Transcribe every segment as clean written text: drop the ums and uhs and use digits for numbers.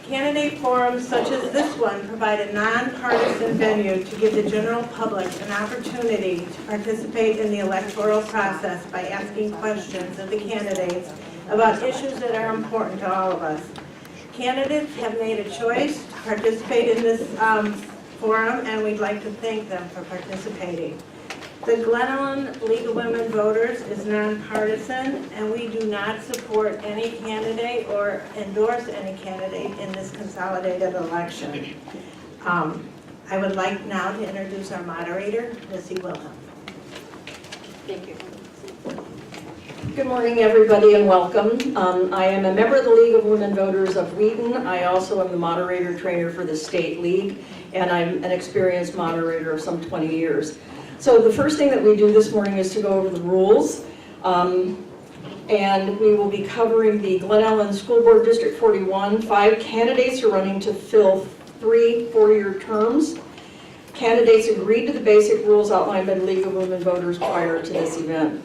Candidate forums such as this one provide a nonpartisan venue to give the general public an opportunity to participate in the electoral process by asking questions of the candidates about issues that are important to all of us. Candidates have made a choice to participate in this forum, and we'd like to thank them for participating. The Glen Ellyn League of Women Voters is nonpartisan, and we do not support any candidate or endorse any candidate in this consolidated election. I would like now to introduce our moderator, Missy Wilhelm. Thank you. Good morning, everybody, and welcome. I am a member of the League of Women Voters of Wheaton. I also am the moderator trainer for the State League, and I'm an experienced moderator of some 20 years. So the first thing that we do this morning is to go over the rules, and we will be covering the Glen Ellyn School Board District 41. 5 candidates are running to fill 3 4-year terms. Candidates agreed to the basic rules outlined by the League of Women Voters prior to this event.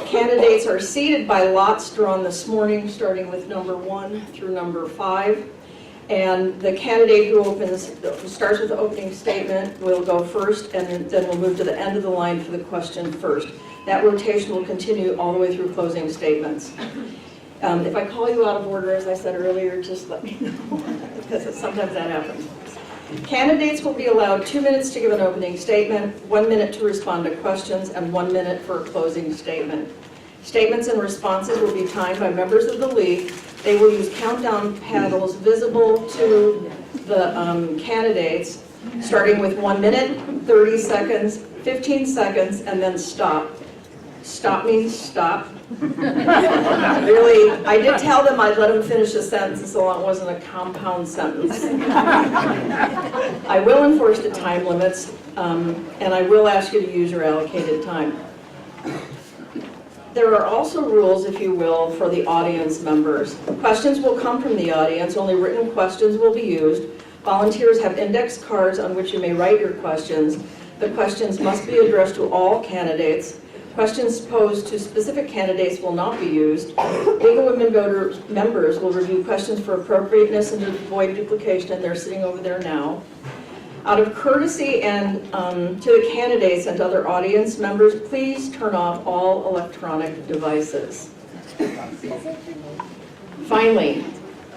Candidates are seated by lots drawn this morning, starting with number 1 through number 5. And the candidate who starts with the opening statement will go first, and then we'll move to the end of the line for the question first. That rotation will continue all the way through closing statements. If I call you out of order, as I said earlier, just let me know, because sometimes that happens. Candidates will be allowed 2 minutes to give an opening statement, 1 minute to respond to questions, and 1 minute for a closing statement. Statements and responses will be timed by members of the League. They will use countdown paddles visible to the candidates, starting with 1 minute, 30 seconds, 15 seconds, and then stop. Stop means stop. Really, I did tell them I'd let them finish a sentence so long it wasn't a compound sentence. I will enforce the time limits, and I will ask you to use your allocated time. There are also rules, if you will, for the audience members. Questions will come from the audience. Only written questions will be used. Volunteers have index cards on which you may write your questions. The questions must be addressed to all candidates. Questions posed to specific candidates will not be used. League of Women Voters members will review questions for appropriateness and to avoid duplication, and they're sitting over there now. Out of courtesy and to the candidates and to other audience members, please turn off all electronic devices. Finally,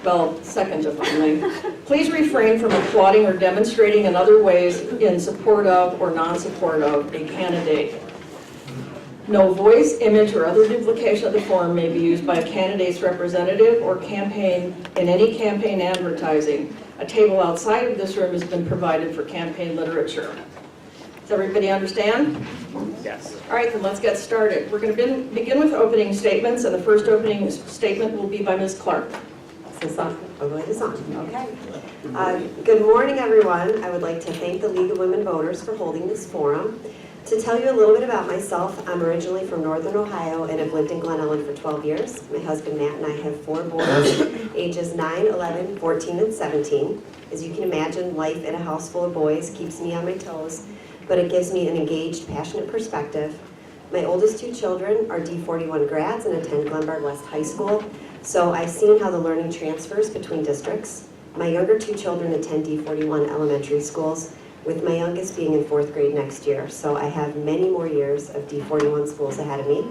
well, second to finally, please refrain from applauding or demonstrating in other ways in support of or non-support of a candidate. No voice, image, or other duplication of the form may be used by a candidate's representative or campaign in any campaign advertising. A table outside of this room has been provided for campaign literature. Does everybody understand? Yes. All right, then let's get started. We're going to begin with opening statements, and the first opening statement will be by Ms. Clark. Is this on? Oh, it is on. Okay. Good morning, everyone. I would like to thank the League of Women Voters for holding this forum. To tell you a little bit about myself, I'm originally from Northern Ohio and have lived in Glen Ellyn for 12 years. My husband Matt and I have 4 boys, ages 9, 11, 14, and 17. As you can imagine, life in a house full of boys keeps me on my toes, but it gives me an engaged, passionate perspective. My oldest 2 children are D41 grads and attend Glenbard West High School, so I've seen how the learning transfers between districts. My younger 2 children attend D41 elementary schools, with my youngest being in 4th grade next year, so I have many more years of D41 schools ahead of me.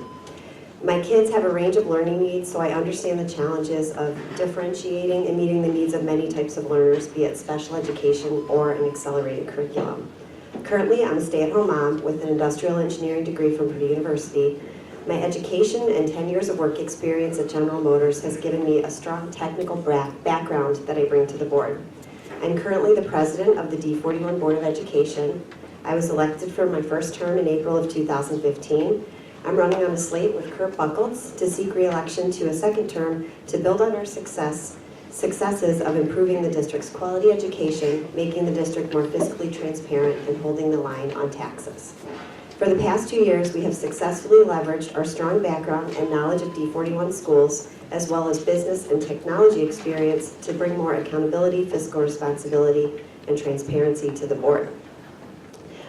My kids have a range of learning needs, so I understand the challenges of differentiating and meeting the needs of many types of learners, be it special education or an accelerated curriculum. Currently, I'm a stay-at-home mom with an industrial engineering degree from Purdue University. My education and 10 years of work experience at General Motors has given me a strong technical background that I bring to the board. I'm currently the president of the D41 Board of Education. I was elected for my first term in April of 2015. I'm running on a slate with Kurt Buchholz to seek re-election to a second term to build on our successes of improving the district's quality education, making the district more fiscally transparent, and holding the line on taxes. For the past 2 years, we have successfully leveraged our strong background and knowledge of D41 schools, as well as business and technology experience, to bring more accountability, fiscal responsibility, and transparency to the board.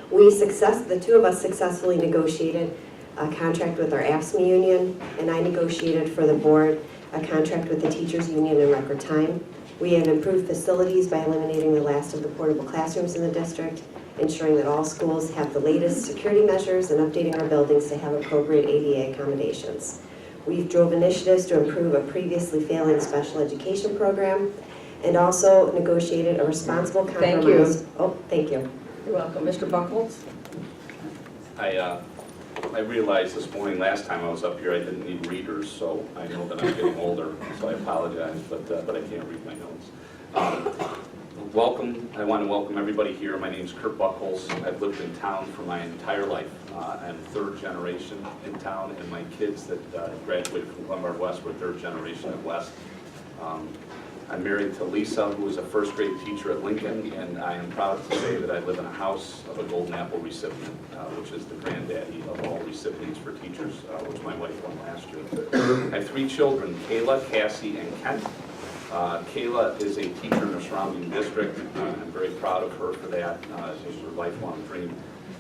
The 2 of us successfully negotiated a contract with our AFSCME union, and I negotiated for the board a contract with the teachers union in record time. We have improved facilities by eliminating the last of the portable classrooms in the district, ensuring that all schools have the latest security measures, and updating our buildings to have appropriate ADA accommodations. We've drove initiatives to improve a previously failing special education program, and also negotiated a responsible compromise. Thank you. Oh, thank you. You're welcome. Mr. Buchholz? I realized this morning, last time I was up here, I didn't need readers, so I know that I'm getting older, so I apologize, but I can't read my notes. Welcome. I want to welcome everybody here. My name is Kurt Buchholz. I've lived in town for my entire life. I'm third generation in town, and my kids that graduated from Lombard West were third generation at West. I'm married to Lisa, who is a first grade teacher at Lincoln, and I am proud to say that I live in a house of a Golden Apple recipient, which is the granddaddy of all recipients for teachers, which my wife won last year. I have 3 children, Kayla, Cassie, and Kent. Kayla is a teacher in the surrounding district. I'm very proud of her for that. It was her lifelong dream.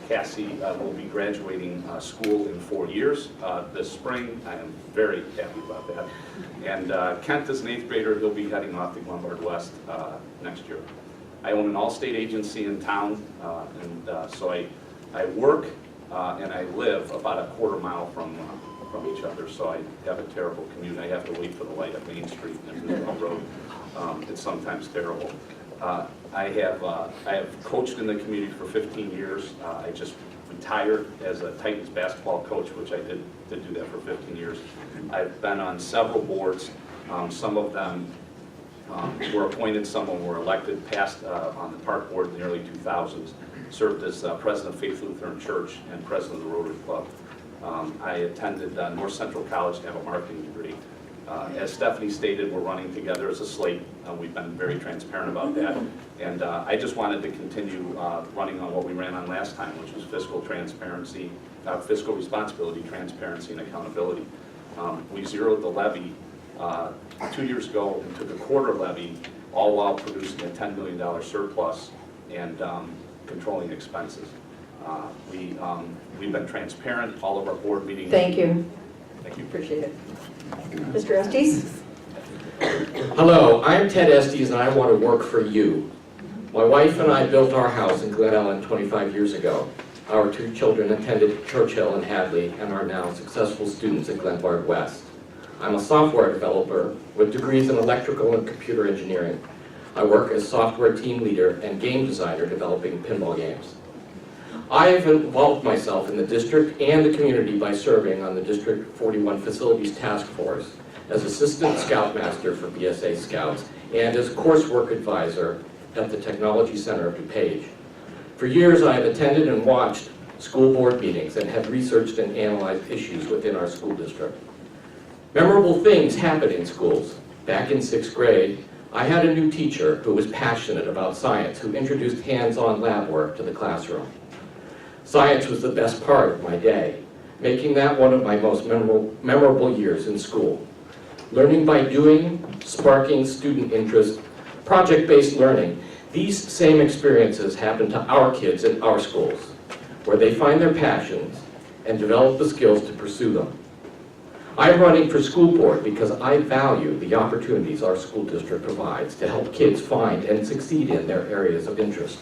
Cassie will be graduating school in 4 years this spring. I am very happy about that. And Kent is an 8th grader. He'll be heading off to Lombard West next year. I own an all-state agency in town, so I work and I live about a quarter mile from each other, so I have a terrible commute. I have to wait for the light at Main Street and Roosevelt Road. It's sometimes terrible. I have coached in the community for 15 years. I just retired as a Titans basketball coach, which I did do that for 15 years. I've been on several boards. Some of them were appointed, some of them were elected, passed on the park board in the early 2000s, served as president of Faith Lutheran Church and president of the Rotary Club. I attended North Central College to have a marketing degree. As Stephanie stated, we're running together as a slate. We've been very transparent about that. And I just wanted to continue running on what we ran on last time, which was fiscal transparency, fiscal responsibility, transparency, and accountability. We zeroed the levy 2 years ago and took a quarter levy, all while producing a $10 million surplus and controlling expenses. We've been transparent, all of our board meetings. Thank you. Thank you. Appreciate it. Mr. Estes? Hello, I'm Ted Estes and I want to work for you. My wife and I built our house in Glen Ellyn 25 years ago. Our 2 children attended Churchill and Hadley and are now successful students at Lombard West. I'm a software developer with degrees in electrical and computer engineering. I work as software team leader and game designer developing pinball games. I have involved myself in the district and the community by serving on the District 41 Facilities Task Force as Assistant Scoutmaster for BSA Scouts and as Coursework Advisor at the Technology Center of DuPage. For years, I have attended and watched school board meetings and have researched and analyzed issues within our school district. Memorable things happen in schools. Back in 6th grade, I had a new teacher who was passionate about science, who introduced hands-on lab work to the classroom. Science was the best part of my day, making that one of my most memorable years in school. Learning by doing, sparking student interest, project-based learning, these same experiences happen to our kids in our schools, where they find their passions and develop the skills to pursue them. I'm running for school board because I value the opportunities our school district provides to help kids find and succeed in their areas of interest.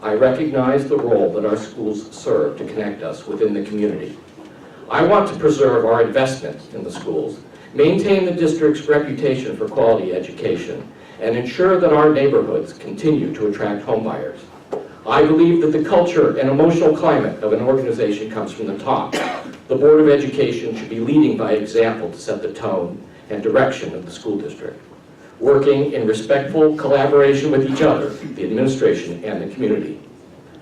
I recognize the role that our schools serve to connect us within the community. I want to preserve our investment in the schools, maintain the district's reputation for quality education, and ensure that our neighborhoods continue to attract homebuyers. I believe that the culture and emotional climate of an organization comes from the top. The Board of Education should be leading by example to set the tone and direction of the school district, working in respectful collaboration with each other, the administration, and the community.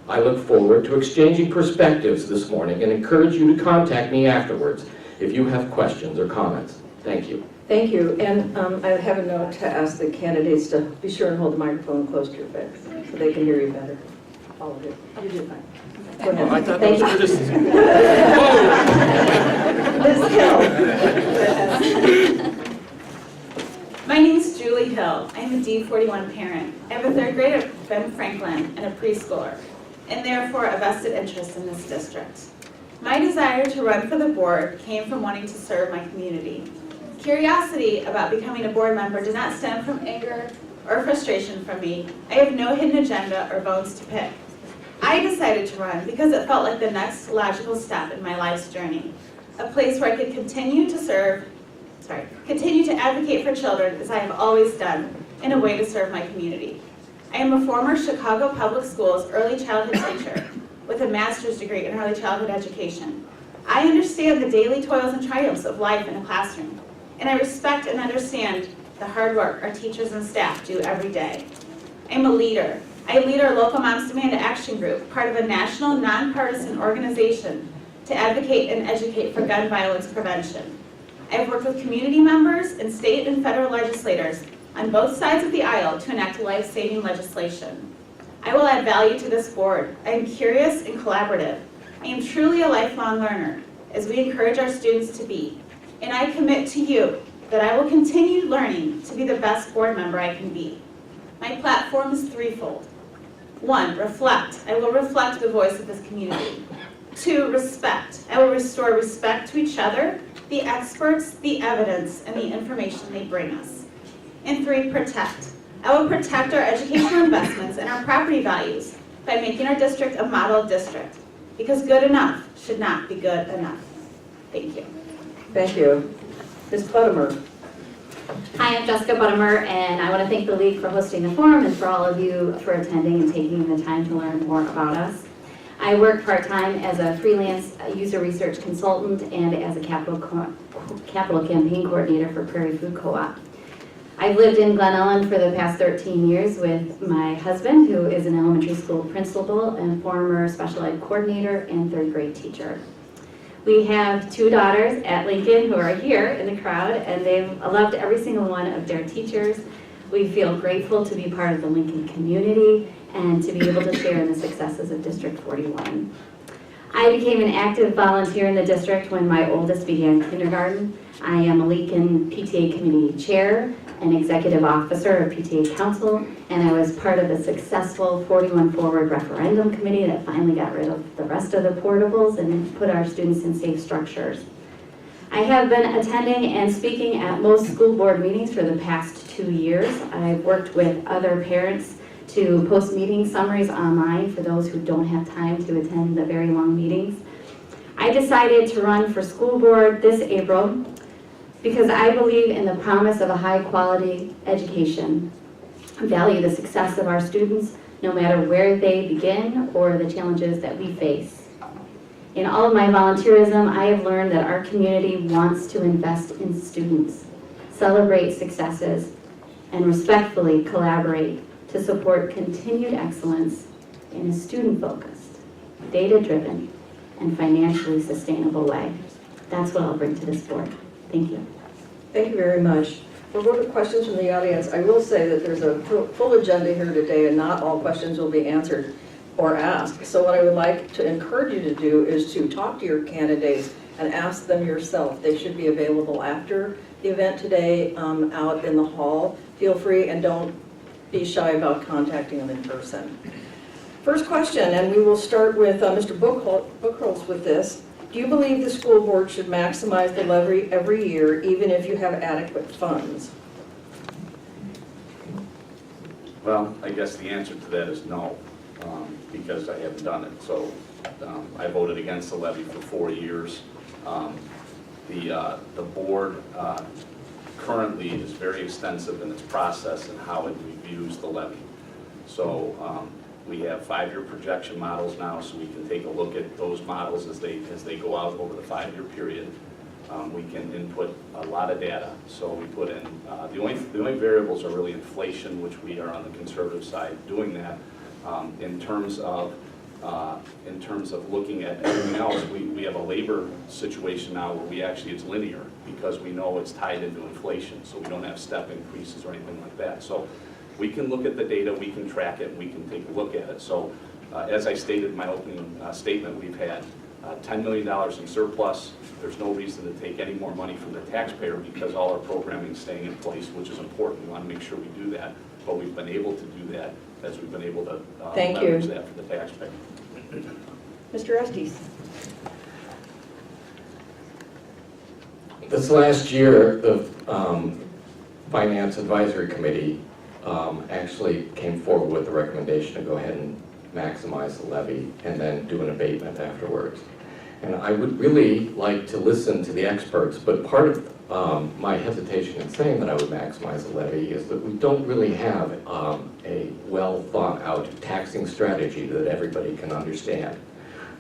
I look forward to exchanging perspectives this morning and encourage you to contact me afterwards if you have questions or comments. Thank you. Thank you. And I have a note to ask the candidates to be sure and hold the microphone close to your face so they can hear you better. All of you. You did fine. Go ahead. I thought Thank that was you. just... Ms. Hill. My name is Julie Hill. I'm a D41 parent. I have a 3rd grader at Ben Franklin and a preschooler, and therefore a vested interest in this district. My desire to run for the board came from wanting to serve my community. Curiosity about becoming a board member did not stem from anger or frustration from me. I have no hidden agenda or bones to pick. I decided to run because it felt like the next logical step in my life's journey, a place where I could continue to advocate for children as I have always done, in a way to serve my community. I am a former Chicago Public Schools early childhood teacher with a master's degree in early childhood education. I understand the daily toils and triumphs of life in a classroom, and I respect and understand the hard work our teachers and staff do every day. I'm a leader. I lead our local Moms Demand Action Group, part of a national nonpartisan organization to advocate and educate for gun violence prevention. I've worked with community members and state and federal legislators on both sides of the aisle to enact life-saving legislation. I will add value to this board. I am curious and collaborative. I am truly a lifelong learner, as we encourage our students to be. And I commit to you that I will continue learning to be the best board member I can be. My platform is threefold. 1, reflect. I will reflect the voice of this community. 2, respect. I will restore respect to each other, the experts, the evidence, and the information they bring us. And 3, protect. I will protect our educational investments and our property values by making our district a model district, because good enough should not be good enough. Thank you. Thank you. Ms. Buttimer. Hi, I'm Jessica Buttimer, and I want to thank the League for hosting the forum and for all of you for attending and taking the time to learn more about us. I work part-time as a freelance user research consultant and as a capital campaign coordinator for Prairie Food Co-op. I've lived in Glen Ellyn for the past 13 years with my husband, who is an elementary school principal and former special ed coordinator and third grade teacher. We have 2 daughters at Lincoln who are here in the crowd, and they've loved every single one of their teachers. We feel grateful to be part of the Lincoln community and to be able to share in the successes of District 41. I became an active volunteer in the district when my oldest began kindergarten. I am a Lincoln PTA committee chair, an executive officer of PTA Council, and I was part of the successful 41 Forward referendum committee that finally got rid of the rest of the portables and put our students in safe structures. I have been attending and speaking at most school board meetings for the past 2 years. I've worked with other parents to post meeting summaries online for those who don't have time to attend the very long meetings. I decided to run for school board this April because I believe in the promise of a high-quality education. I value the success of our students, no matter where they begin or the challenges that we face. In all of my volunteerism, I have learned that our community wants to invest in students, celebrate successes, and respectfully collaborate to support continued excellence in a student-focused, data-driven, and financially sustainable way. That's what I'll bring to this board. Thank you. Thank you very much. We'll go to questions from the audience. I will say that there's a full agenda here today, and not all questions will be answered or asked. So what I would like to encourage you to do is to talk to your candidates and ask them yourself. They should be available after the event today out in the hall. Feel free and don't be shy about contacting them in person. First question, and we will start with Mr. Buchholz with this. Do you believe the school board should maximize the levy every year, even if you have adequate funds? Well, I guess the answer to that is no, because I haven't done it. So I voted against the levy for 4 years. The board currently is very extensive in its process and how it reviews the levy. So we have 5-year projection models now, so we can take a look at those models as they go out over the 5-year period. We can input a lot of data. So we put in the only variables are really inflation, which we are on the conservative side doing that. In terms of looking at everything else, we have a labor situation now where it's linear because we know it's tied into inflation, so we don't have step increases or anything like that. So we can look at the data, we can track it, we can take a look at it. So as I stated in my opening statement, we've had $10 million in surplus. There's no reason to take any more money from the taxpayer because all our programming is staying in place, which is important. We want to make sure we do that, but we've been able to do that as we've been able to leverage that for the taxpayer. Mr. Estes. This last year, the Finance Advisory Committee actually came forward with the recommendation to go ahead and maximize the levy and then do an abatement afterwards. And I would really like to listen to the experts, but part of my hesitation in saying that I would maximize the levy is that we don't really have a well thought out taxing strategy that everybody can understand.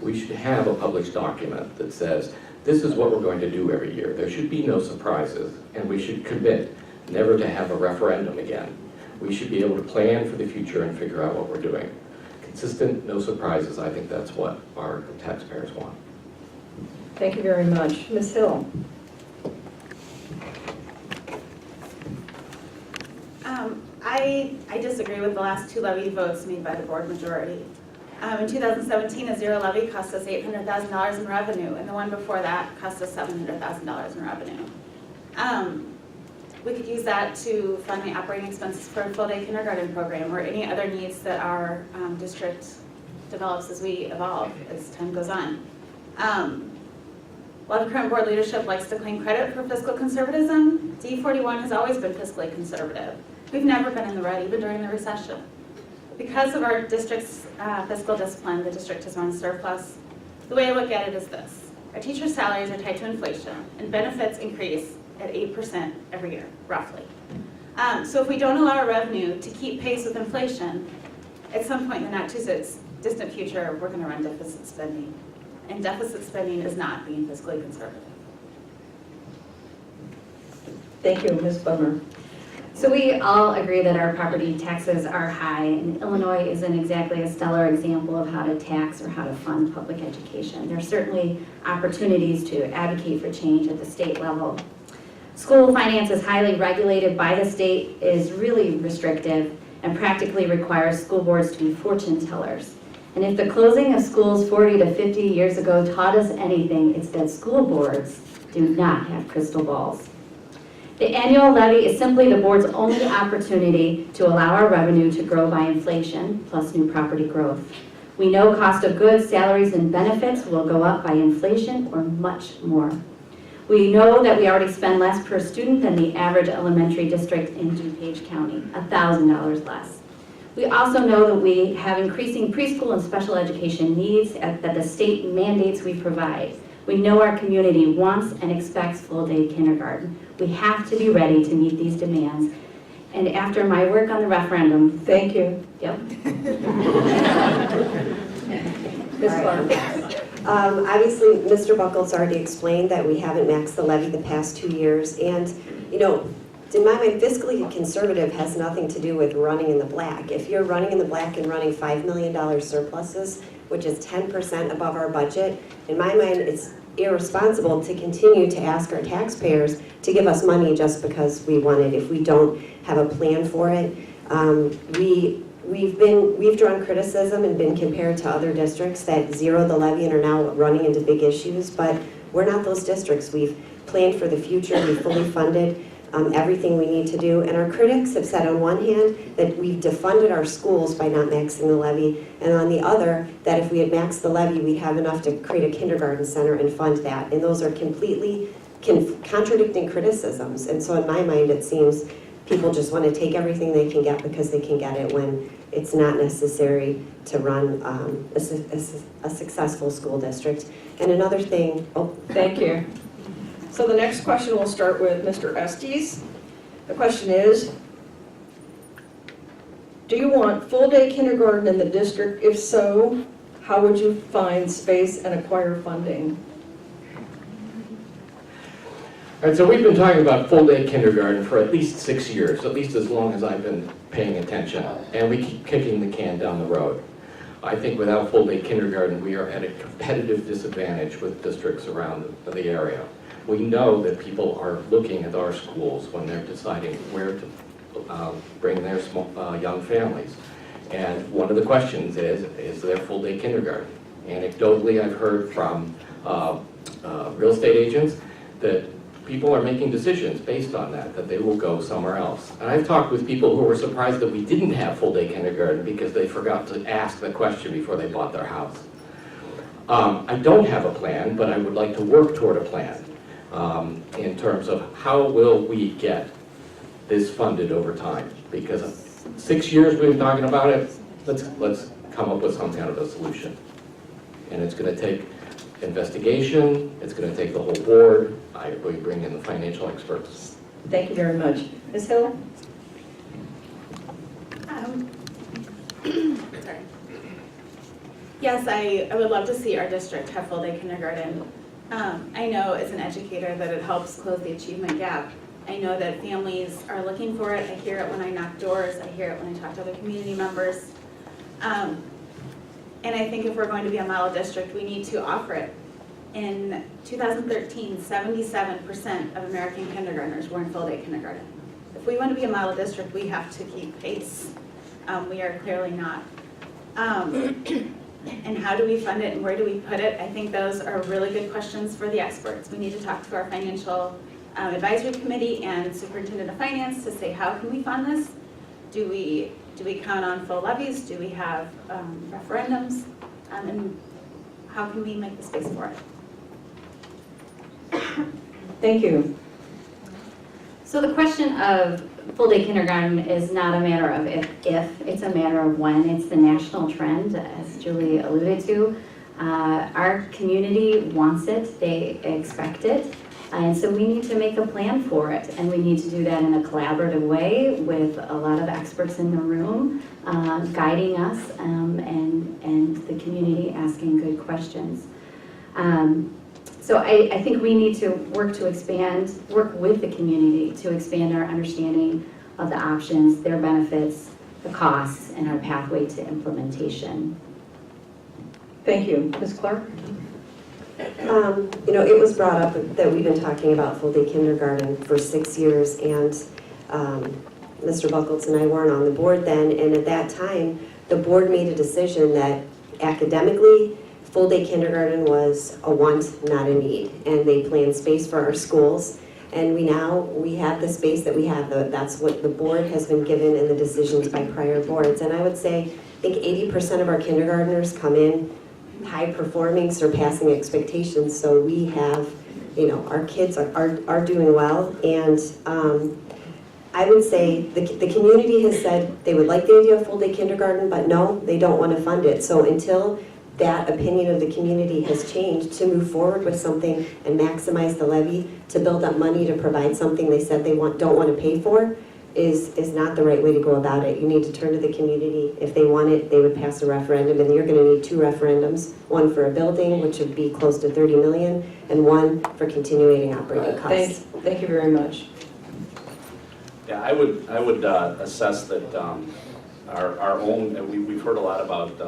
We should have a published document that says, this is what we're going to do every year. There should be no surprises, and we should commit never to have a referendum again. We should be able to plan for the future and figure out what we're doing. Consistent, no surprises, I think that's what our taxpayers want. Thank you very much. Ms. Hill? I disagree with the last two levy votes made by the board majority. In 2017, a zero levy cost us $800,000 in revenue, and the one before that cost us $700,000 in revenue. We could use that to fund the operating expenses for a full-day kindergarten program or any other needs that our district develops as we evolve, as time goes on. While the current board leadership likes to claim credit for fiscal conservatism, D41 has always been fiscally conservative. We've never been in the red, even during the recession. Because of our district's fiscal discipline, the district has run surplus. The way I look at it is this. Our teachers' salaries are tied to inflation, and benefits increase at 8% every year, roughly. So if we don't allow our revenue to keep pace with inflation, at some point in the not too distant future, we're going to run deficit spending. And deficit spending is not being fiscally conservative. Thank you, Ms. Buttimer. So we all agree that our property taxes are high, and Illinois isn't exactly a stellar example of how to tax or how to fund public education. There are certainly opportunities to advocate for change at the state level. School finance is highly regulated by the state, is really restrictive, and practically requires school boards to be fortune tellers. And if the closing of schools 40 to 50 years ago taught us anything, it's that school boards do not have crystal balls. The annual levy is simply the board's only opportunity to allow our revenue to grow by inflation plus new property growth. We know cost of goods, salaries, and benefits will go up by inflation or much more. We know that we already spend less per student than the average elementary district in DuPage County, $1,000 less. We also know that we have increasing preschool and special education needs that the state mandates we provide. We know our community wants and expects full-day kindergarten. We have to be ready to meet these demands. And after my work on the referendum, Thank you. yep. Ms. Clark? Obviously, Mr. Buchholz already explained that we haven't maxed the levy the past 2 years. And, you know, in my mind, fiscally conservative has nothing to do with running in the black. If you're running in the black and running $5 million surpluses, which is 10% above our budget, in my mind, it's irresponsible to continue to ask our taxpayers to give us money just because we want it if we don't have a plan for it. We've drawn criticism and been compared to other districts that zero the levy and are now running into big issues, but we're not those districts. We've planned for the future, we've fully funded everything we need to do, and our critics have said on one hand that we've defunded our schools by not maxing the levy, and on the other that if we had maxed the levy we'd have enough to create a kindergarten center and fund that, and those are completely contradicting criticisms. And so in my mind it seems people just want to take everything they can get because they can get it when it's not necessary to run a successful school district. And another thing, Thank you. So the next question will start with Mr. Estes. The question is, do you want full-day kindergarten in the district? If so, how would you find space and acquire funding? All right, so we've been talking about full-day kindergarten for at least 6 years, at least as long as I've been paying attention, and we keep kicking the can down the road. I think without full-day kindergarten, we are at a competitive disadvantage with districts around the area. We know that people are looking at our schools when they're deciding where to bring their young families. And one of the questions is there full-day kindergarten? Anecdotally, I've heard from real estate agents that people are making decisions based on that they will go somewhere else. And I've talked with people who were surprised that we didn't have full-day kindergarten because they forgot to ask the question before they bought their house. I don't have a plan, but I would like to work toward a plan. in terms of how will we get this funded over time? Because 6 years we've been talking about it, let's come up with some kind of a solution. And it's going to take investigation, it's going to take the whole board, we bring in the financial experts. Thank you very much. Ms. Hill? Sorry. Yes, I would love to see our district have full-day kindergarten. I know as an educator that it helps close the achievement gap. I know that families are looking for it. I hear it when I knock doors. I hear it when I talk to other community members. And I think if we're going to be a model district, we need to offer it. In 2013, 77% of American kindergartners were in full-day kindergarten. If we want to be a model district, we have to keep pace. We are clearly not. And how do we fund it and where do we put it? I think those are really good questions for the experts. We need to talk to our financial advisory committee and superintendent of finance to say, how can we fund this? Do we count on full levies? Do we have referendums? And how can we make the space for it? Thank you. So the question of full-day kindergarten is not a matter of if, it's a matter of when. It's the national trend, as Julie alluded to. Our community wants it, they expect it, and so we need to make a plan for it, and we need to do that in a collaborative way with a lot of experts in the room guiding us and the community asking good questions. So I think we need to work with the community to expand our understanding of the options, their benefits, the costs, and our pathway to implementation. Thank you. Ms. Clark? It was brought up that we've been talking about full-day kindergarten for 6 years, and Mr. Buchholz and I weren't on the board then, and at that time, the board made a decision that academically, full-day kindergarten was a want, not a need, and they planned space for our schools. And we have the space that we have. That's what the board has been given in the decisions by prior boards. And I would say, I think 80% of our kindergartners come in high-performing, surpassing expectations. So we have, our kids are doing well. And I would say the community has said they would like the idea of full-day kindergarten, but no, they don't want to fund it. So until that opinion of the community has changed, to move forward with something and maximize the levy, to build up money to provide something they said they don't want to pay for, is not the right way to go about it. You need to turn to the community. If they want it, they would pass a referendum, and you're going to need 2 referendums, one for a building, which would be close to 30 million, and one for continuing operating costs. Thank you very much. Yeah, I would assess that our own, we've heard a lot about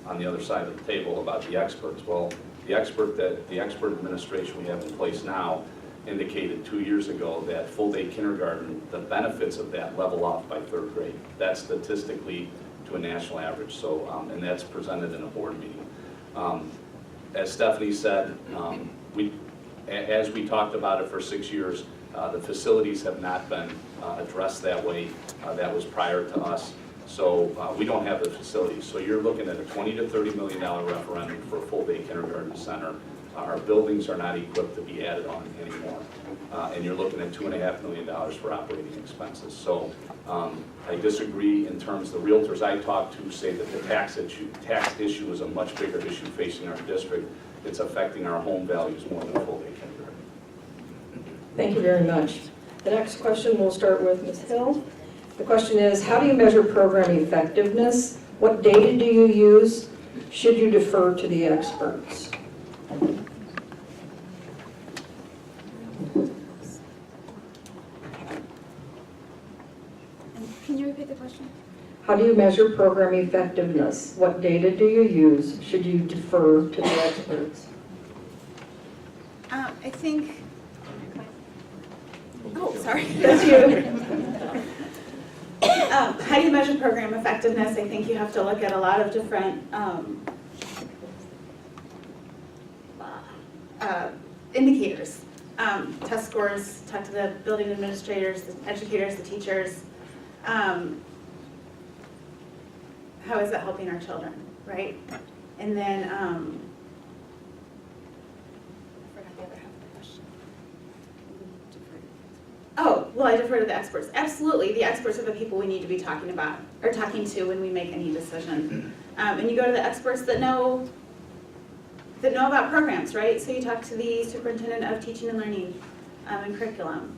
on the other side of the table about the experts. Well, the expert administration we have in place now indicated 2 years ago that full-day kindergarten, the benefits of that level off by 3rd grade. That's statistically to a national average. So, and that's presented in a board meeting. As Stephanie said, as we talked about it for 6 years, the facilities have not been addressed that way. That was prior to us. So we don't have the facilities. So you're looking at a $20 to $30 million referendum for a full-day kindergarten center. Our buildings are not equipped to be added on anymore. And you're looking at $2.5 million for operating expenses. So I disagree in terms of the realtors I talk to say that the tax issue is a much bigger issue facing our district. It's affecting our home values more than full-day kindergarten. Thank you very much. The next question, we'll start with Ms. Hill. The question is, how do you measure program effectiveness? What data do you use? Should you defer to the experts? Can you repeat the question? How do you measure program effectiveness? What data do you use? Should you defer to the experts? I think, oh, sorry. That's you. How do you measure program effectiveness? I think you have to look at a lot of different indicators. Test scores, talk to the building administrators, the educators, the teachers. How is that helping our children, right? And then, I forgot the other half of the question. well, I defer to the experts. Absolutely, the experts are the people we need to be talking about, or talking to when we make any decision. And you go to the experts that know about programs, right? So you talk to the superintendent of teaching and learning and curriculum.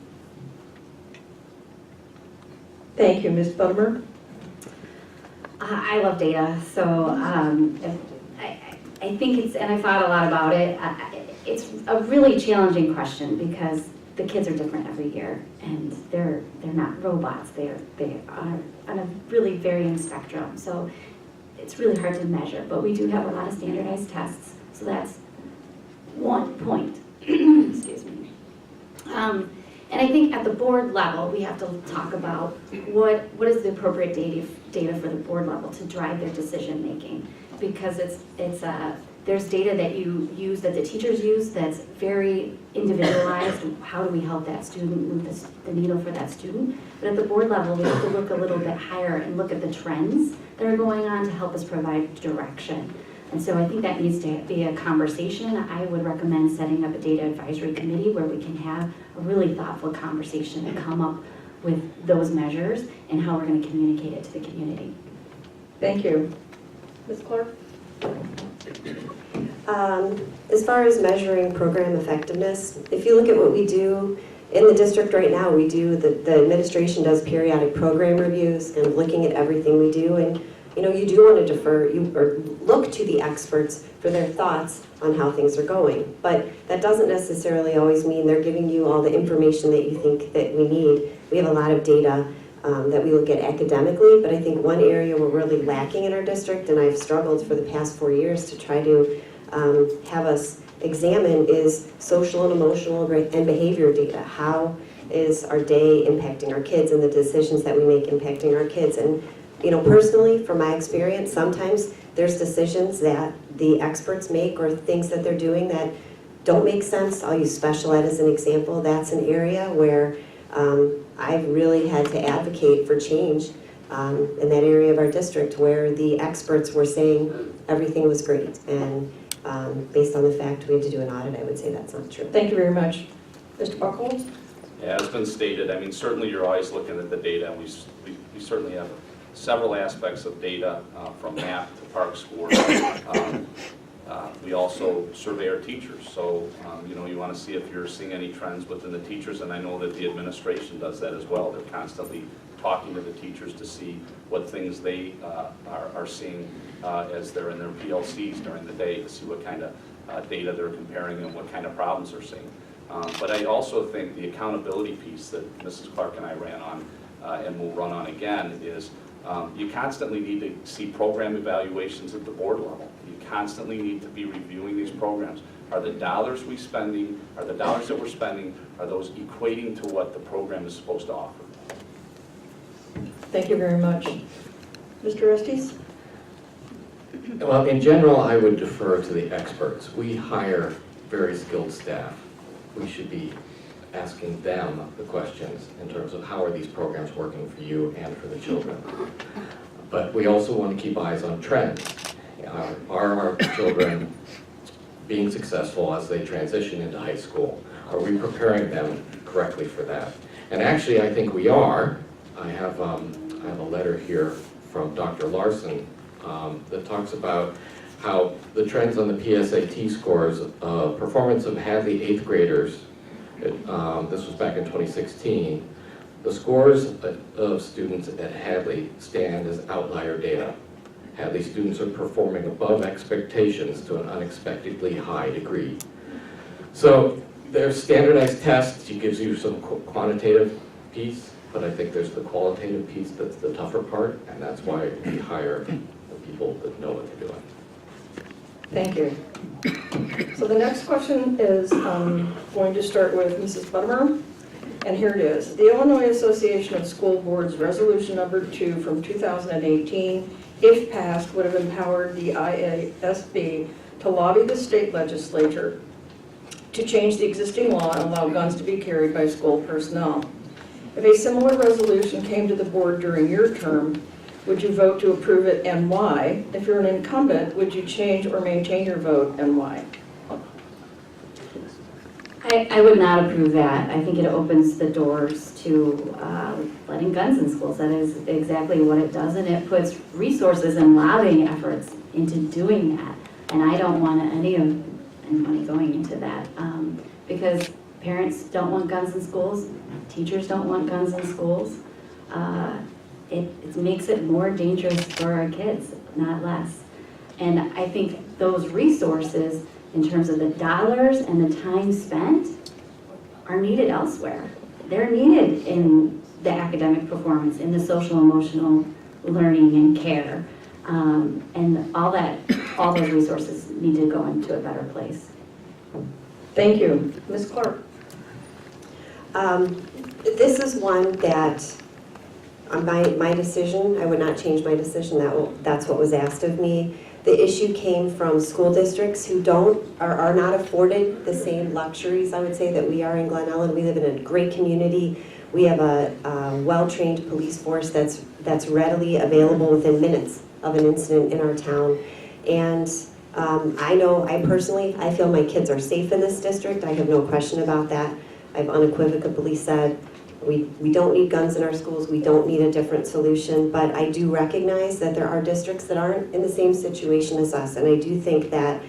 Thank you, Ms. Buttimer. I love data, so I think it's, and I thought a lot about it, it's a really challenging question because the kids are different every year, and they're not robots, they are on a really varying spectrum, so it's really hard to measure, but we do have a lot of standardized tests, so that's one point. Excuse me. And I think at the board level, we have to talk about what is the appropriate data for the board level to drive their decision making, because there's data that you use, that the teachers use, that's very individualized. How do we help that student move the needle for that student? But at the board level, we have to look a little bit higher and look at the trends that are going on to help us provide direction. And so I think that needs to be a conversation. I would recommend setting up a data advisory committee where we can have a really thoughtful conversation and come up with those measures and how we're going to communicate it to the community. Thank you. Ms. Clark? As far as measuring program effectiveness, if you look at what we do in the district right now, the administration does periodic program reviews and looking at everything we do, and you do want to defer, or look to the experts for their thoughts on how things are going. But that doesn't necessarily always mean they're giving you all the information that you think that we need. We have a lot of data that we look at academically, but I think one area we're really lacking in our district, and I've struggled for the past 4 years to try to have us examine, is social and emotional and behavior data. How is our day impacting our kids and the decisions that we make impacting our kids? And personally, from my experience, sometimes there's decisions that the experts make or things that they're doing that don't make sense. I'll use special ed as an example. That's an area where I've really had to advocate for change in that area of our district where the experts were saying everything was great. And based on the fact we had to do an audit, I would say that's not true. Thank you very much. Mr. Buchholz? Yeah, it's been stated. I mean, certainly you're always looking at the data. We certainly have several aspects of data from MAP to park scores. We also survey our teachers, so you want to see if you're seeing any trends within the teachers, and I know that the administration does that as well. They're constantly talking to the teachers to see what things they are seeing as they're in their PLCs during the day, to see what kind of data they're comparing and what kind of problems they're seeing. But I also think the accountability piece that Mrs. Clark and I ran on and will run on again is you constantly need to see program evaluations at the board level. You constantly need to be reviewing these programs. Are the dollars that we're spending, are those equating to what the program is supposed to offer? Thank you very much. Mr. Estes? Well, in general, I would defer to the experts. We hire very skilled staff. We should be asking them the questions in terms of how are these programs working for you and for the children. But we also want to keep eyes on trends. Are our children being successful as they transition into high school? Are we preparing them correctly for that? And actually, I think we are. I have a letter here from Dr. Larson that talks about how the trends on the PSAT scores, performance of Hadley 8th graders, this was back in 2016, the scores of students at Hadley stand as outlier data. Hadley students are performing above expectations to an unexpectedly high degree. So there's standardized tests, it gives you some quantitative piece, but I think there's the qualitative piece that's the tougher part, and that's why we hire the people that know what they're doing. Thank you. So the next question is going to start with Mrs. Buttimer, and here it is. The Illinois Association of School Boards Resolution Number 2 from 2018, if passed, would have empowered the IASB to lobby the state legislature to change the existing law and allow guns to be carried by school personnel. If a similar resolution came to the board during your term, would you vote to approve it and why? If you're an incumbent, would you change or maintain your vote and why? I would not approve that. I think it opens the doors to letting guns in schools. That is exactly what it does, and it puts resources and lobbying efforts into doing that. And I don't want any money going into that because parents don't want guns in schools, teachers don't want guns in schools. It makes it more dangerous for our kids, not less. And I think those resources, in terms of the dollars and the time spent, are needed elsewhere. They're needed in the academic performance, in the social emotional learning and care. And all those resources need to go into a better place. Thank you. Ms. Clark? This is one that, my decision, I would not change my decision. That's what was asked of me. The issue came from school districts who are not afforded the same luxuries, I would say, that we are in Glen Ellyn. We live in a great community. We have a well-trained police force that's readily available within minutes of an incident in our town. And I personally feel my kids are safe in this district. I have no question about that. I've unequivocally said, we don't need guns in our schools, we don't need a different solution, but I do recognize that there are districts that aren't in the same situation as us, and I do think that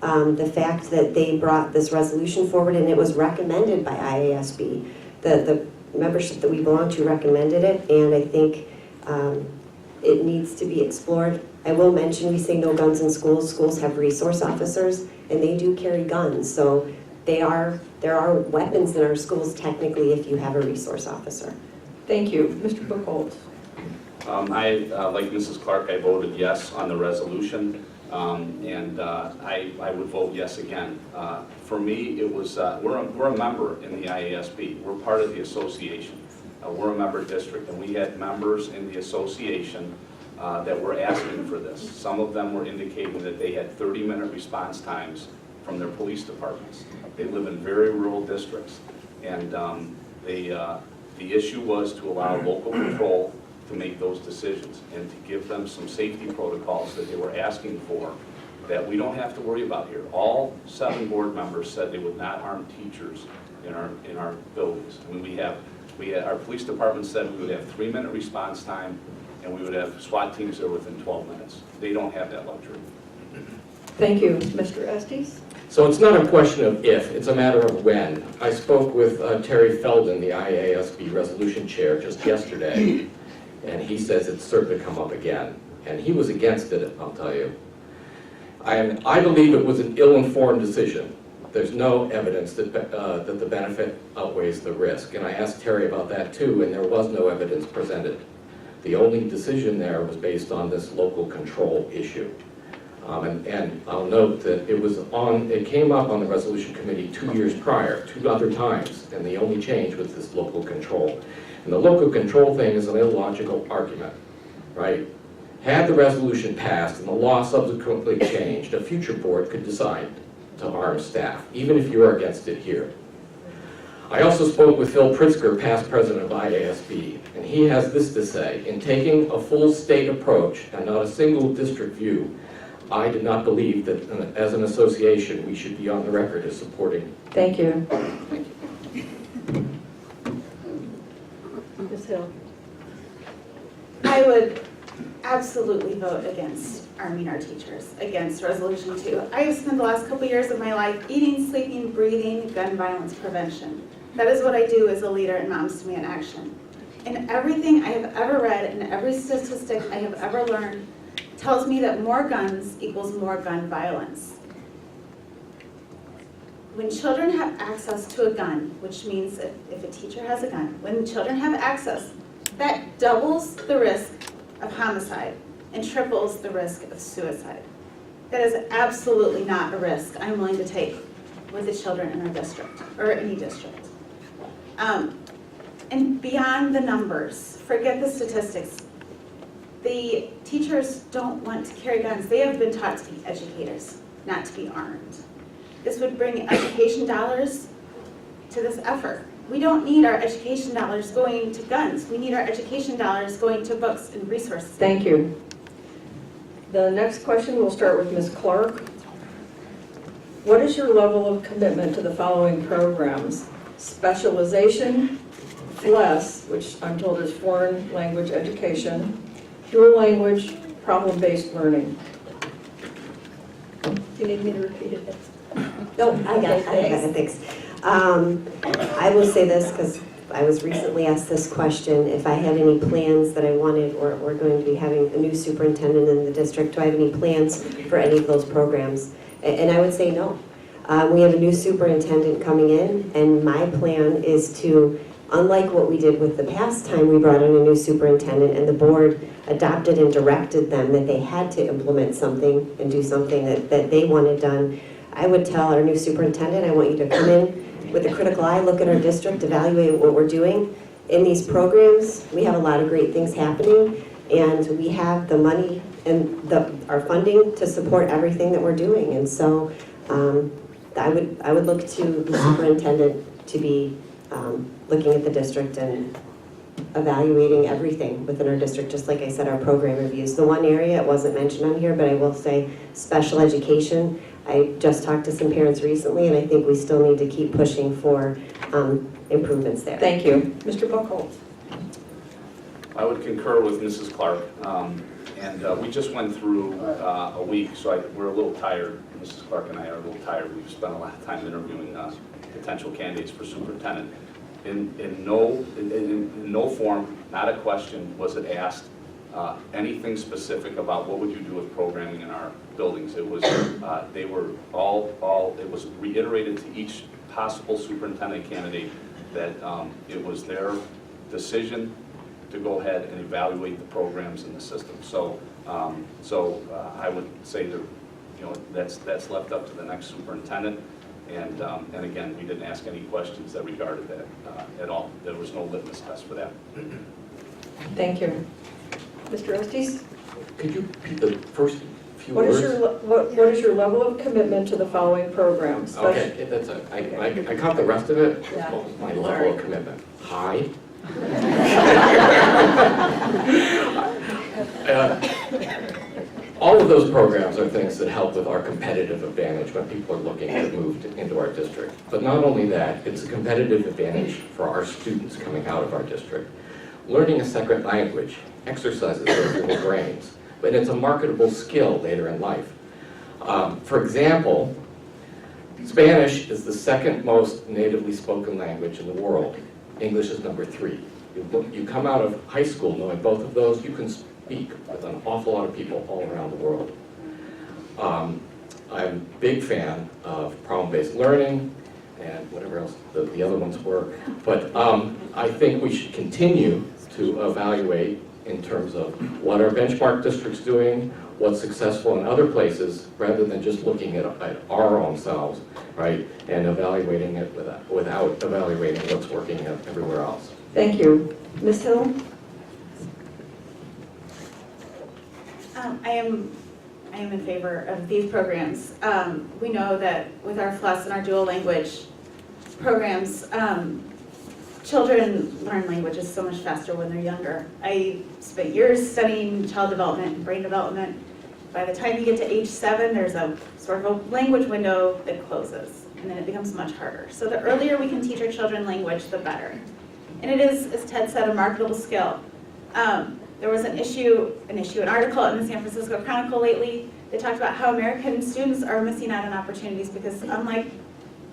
the fact that they brought this resolution forward and it was recommended by IASB, the membership that we belong to recommended it, and I think it needs to be explored. I will mention, we say no guns in schools. Schools have resource officers, and they do carry guns, so there are weapons in our schools technically if you have a resource officer. Thank you. Mr. Buchholz? Like Mrs. Clark, I voted yes on the resolution, and I would vote yes again. For me, it was, we're a member in the IASB. We're part of the association. We're a member district, and we had members in the association that were asking for this. Some of them were indicating that they had 30-minute response times from their police departments. They live in very rural districts, and the issue was to allow local control to make those decisions and to give them some safety protocols that they were asking for that we don't have to worry about here. All 7 board members said they would not harm teachers in our buildings. I mean, our police department said we would have 3-minute response time, and we would have SWAT teams there within 12 minutes. They don't have that luxury. Thank you. Mr. Estes? So it's not a question of if, it's a matter of when. I spoke with Terry Feldon, the IASB resolution chair, just yesterday, and he says it's certain to come up again. And he was against it, I'll tell you. I believe it was an ill-informed decision. There's no evidence that the benefit outweighs the risk. And I asked Terry about that too, and there was no evidence presented. The only decision there was based on this local control issue. And I'll note that it came up on the resolution committee 2 years prior, 2 other times, and the only change was this local control. And the local control thing is an illogical argument, right? Had the resolution passed and the law subsequently changed, a future board could decide to arm staff, even if you're against it here. I also spoke with Phil Pritzker, past president of IASB, and he has this to say: in taking a full state approach and not a single district view, I did not believe that as an association we should be on the record as supporting. Thank you. Ms. Hill? I would absolutely vote against arming our teachers, against Resolution 2. I have spent the last couple years of my life eating, sleeping, breathing gun violence prevention. That is what I do as a leader in Moms Demand Action. And everything I have ever read and every statistic I have ever learned tells me that more guns equals more gun violence. When children have access to a gun, which means that if a teacher has a gun, when children have access, that doubles the risk of homicide and triples the risk of suicide. That is absolutely not a risk I'm willing to take with the children in our district, or any district. And beyond the numbers, forget the statistics. The teachers don't want to carry guns. They have been taught to be educators, not to be armed. This would bring education dollars to this effort. We don't need our education dollars going to guns. We need our education dollars going to books and resources. Thank you. The next question, we'll start with Ms. Clark. What is your level of commitment to the following programs? Specialization, FLES, which I'm told is foreign language education, dual language, problem-based learning. Do you need me to repeat it? No, I got it, thanks. I will say this because I was recently asked this question, if I had any plans that I wanted, or we're going to be having a new superintendent in the district, do I have any plans for any of those programs? And I would say no. We have a new superintendent coming in, and my plan is to, unlike what we did with the past time we brought in a new superintendent and the board adopted and directed them that they had to implement something and do something that they wanted done, I would tell our new superintendent, I want you to come in with a critical eye, look at our district, evaluate what we're doing. In these programs, we have a lot of great things happening, and we have the money and our funding to support everything that we're doing. And so I would look to the superintendent to be looking at the district and evaluating everything within our district, just like I said, our program reviews. The one area, it wasn't mentioned on here, but I will say special education. I just talked to some parents recently, and I think we still need to keep pushing for improvements there. Thank you. Mr. Buchholz. I would concur with Mrs. Clark. And we just went through a week, so we're a little tired. Mrs. Clark and I are a little tired. We've spent a lot of time interviewing potential candidates for superintendent. In no form, not a question, was it asked anything specific about what would you do with programming in our buildings. It was, they were it was reiterated to each possible superintendent candidate that it was their decision to go ahead and evaluate the programs in the system. So, I would say that, that's left up to the next superintendent. And again, we didn't ask any questions that regarded that at all. There was no litmus test for that. Thank you. Mr. Estes? Could you repeat the first few What words? what is your level of commitment to the following programs? Okay, I caught the rest of it. Yeah. What was my level of commitment? High. All of those programs are things that help with our competitive advantage when people are looking to move into our district. But not only that, it's a competitive advantage for our students coming out of our district. Learning a second language exercises their little brains, but it's a marketable skill later in life. For example, Spanish is the second most natively spoken language in the world. English is number 3. You come out of high school knowing both of those, you can speak with an awful lot of people all around the world. I'm a big fan of problem-based learning and whatever else the other ones were. But I think we should continue to evaluate in terms of what our benchmark district's doing, what's successful in other places, rather than just looking at our own selves, right? And evaluating it without evaluating what's working everywhere else. Thank you. Ms. Hill? I am in favor of these programs. We know that with our FLES and our dual language programs, children learn languages so much faster when they're younger. I spent years studying child development and brain development. By the time you get to age 7, there's a sort of a language window that closes, and then it becomes much harder. So the earlier we can teach our children language, the better. And it is, as Ted said, a marketable skill. There was an article in the San Francisco Chronicle lately that talked about how American students are missing out on opportunities because unlike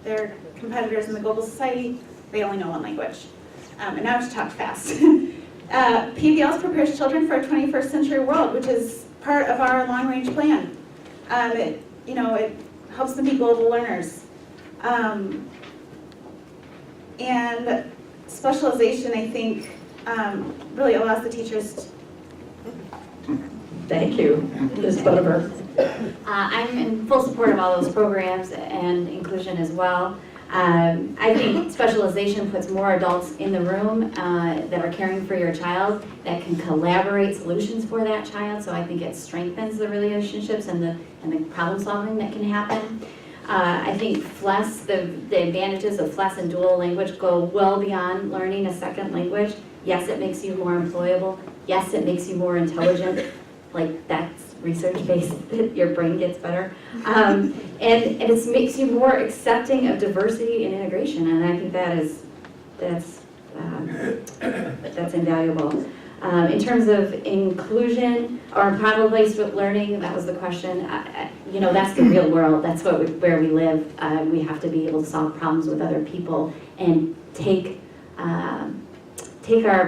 their competitors in the global society, they only know one language. And now to talk fast. PBLs prepares children for a 21st century world, which is part of our long-range plan. It helps them be global learners. And specialization, I think, really allows the teachers to... Thank you. Ms. Buttimer? I'm in full support of all those programs and inclusion as well. I think specialization puts more adults in the room that are caring for your child that can collaborate solutions for that child. So I think it strengthens the relationships and the problem solving that can happen. I think FLES, the advantages of FLES and dual language go well beyond learning a second language. Yes, it makes you more employable. Yes, it makes you more intelligent. Like, that's research-based, your brain gets better. And it makes you more accepting of diversity and integration, and I think that's invaluable. In terms of inclusion or problem-based learning, that was the question. That's the real world. That's where we live. We have to be able to solve problems with other people and take our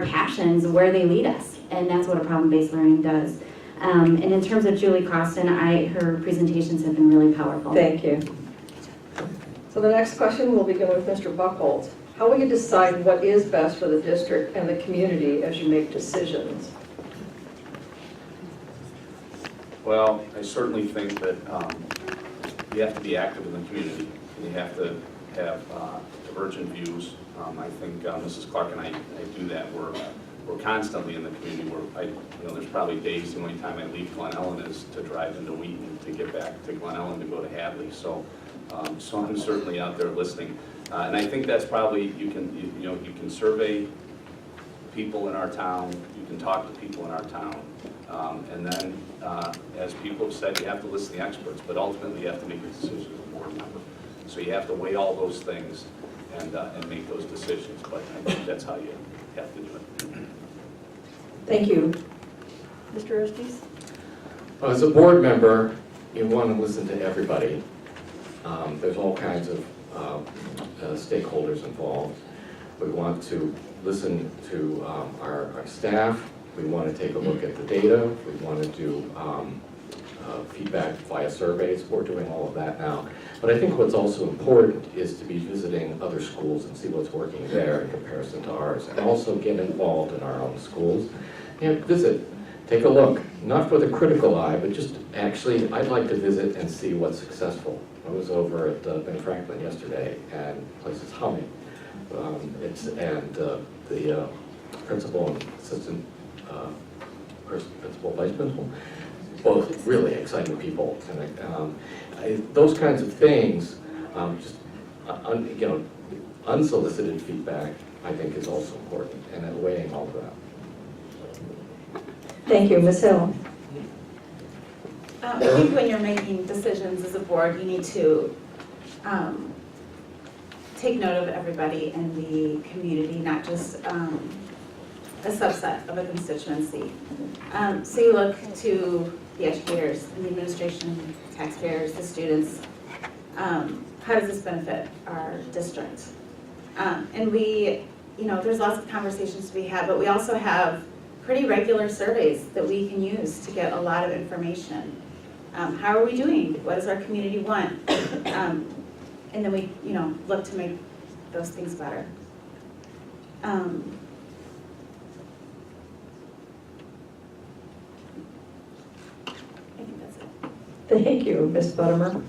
passions where they lead us, and that's what a problem-based learning does. And in terms of Julie Costin, her presentations have been really powerful. Thank you. So the next question will begin with Mr. Buchholz. How will you decide what is best for the district and the community as you make decisions? Well, I certainly think that you have to be active in the community. You have to have divergent views. I think Mrs. Clark and I do that. We're constantly in the community. There's probably days, the only time I leave Glen Ellyn is to drive into Wheaton to get back to Glen Ellyn to go to Hadley. So I'm certainly out there listening. And I think that's probably, you can survey people in our town, you can talk to people in our town, and then, as people have said, you have to listen to the experts, but ultimately you have to make a decision as a board member. So you have to weigh all those things and make those decisions, but I think that's how you have to do it. Thank you. Mr. Estes? As a board member, you want to listen to everybody. There's all kinds of stakeholders involved. We want to listen to our staff. We want to take a look at the data. We want to do feedback via surveys. We're doing all of that now. But I think what's also important is to be visiting other schools and see what's working there in comparison to ours, and also get involved in our own schools. Visit, take a look, not for the critical eye, but just actually, I'd like to visit and see what's successful. I was over at Ben Franklin yesterday, and the place is humming. The principal and assistant principal, vice principal, both really exciting people. And those kinds of things, unsolicited feedback, I think is also important, and weighing all of that. Thank you. Ms. Hill? I think when you're making decisions as a board, you need to take note of everybody in the community, not just a subset of a constituency. So you look to the educators, the administration, taxpayers, the students. How does this benefit our district? And there's lots of conversations to be had, but we also have pretty regular surveys that we can use to get a lot of information. How are we doing? What does our community want? And then we, look to make those things better. I think that's it. Thank you. Ms. Buttimer?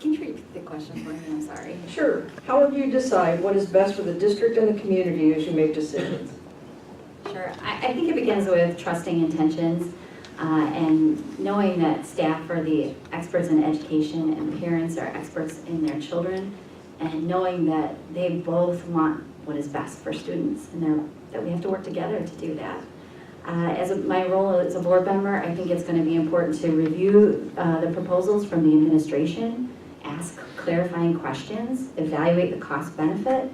Can you repeat the question for me? I'm sorry. Sure. How will you decide what is best for the district and the community as you make decisions? Sure. I think it begins with trusting intentions and knowing that staff are the experts in education and parents are experts in their children, and knowing that they both want what is best for students, and that we have to work together to do that. My role as a board member, I think it's going to be important to review the proposals from the administration, ask clarifying questions, evaluate the cost benefit,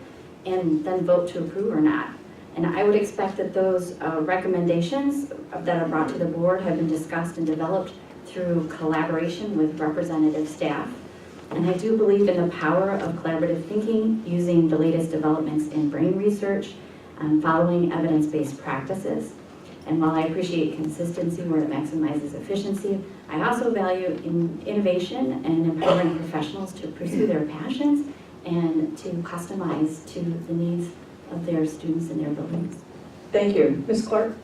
and then vote to approve or not. And I would expect that those recommendations that are brought to the board have been discussed and developed through collaboration with representative staff. And I do believe in the power of collaborative thinking, using the latest developments in brain research, following evidence-based practices. And while I appreciate consistency where it maximizes efficiency, I also value innovation and empowering professionals to pursue their passions and to customize to the needs of their students in their buildings. Thank you. Ms. Clark?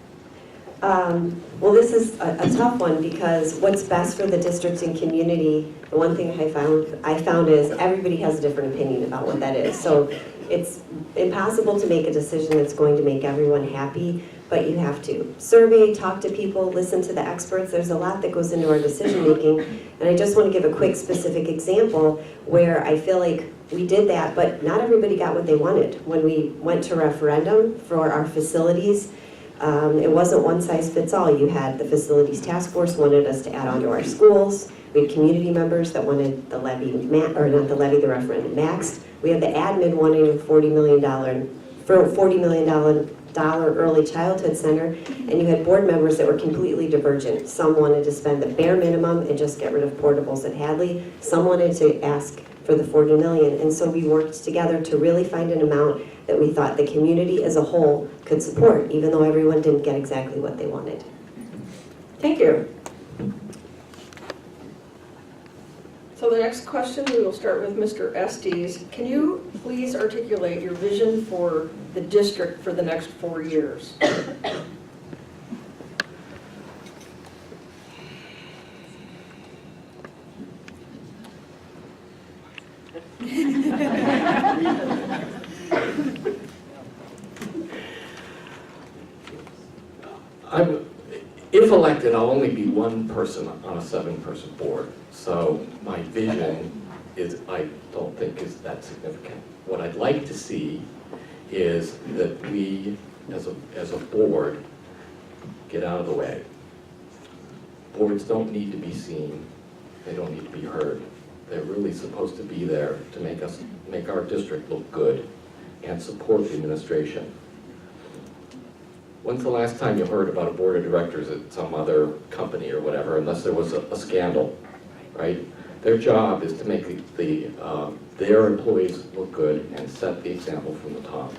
Well, this is a tough one, because what's best for the district and community, the one thing I found is everybody has a different opinion about what that is. So it's impossible to make a decision that's going to make everyone happy, but you have to survey, talk to people, listen to the experts. There's a lot that goes into our decision making. And I just want to give a quick specific example where I feel like we did that, but not everybody got what they wanted. When we went to referendum for our facilities, It wasn't one size fits all. You had the facilities task force wanted us to add on to our schools. We had community members that wanted the levy, the referendum maxed. We had the admin wanting a $40 million early childhood center, and you had board members that were completely divergent. Some wanted to spend the bare minimum and just get rid of portables at Hadley. Some wanted to ask for the 40 million, and so we worked together to really find an amount that we thought the community as a whole could support, even though everyone didn't get exactly what they wanted. Thank you. So the next question, we will start with Mr. Estes. Can you please articulate your vision for the district for the next 4 years? If elected, I'll only be one person on a 7-person board. So my vision is, I don't think is that significant. What I'd like to see is that we, as a board, get out of the way. Boards don't need to be seen. They don't need to be heard. They're really supposed to be there to make our district look good and support the administration. When's the last time you heard about a board of directors at some other company or whatever, unless there was a scandal, right? Their job is to make their employees look good and set the example from the top,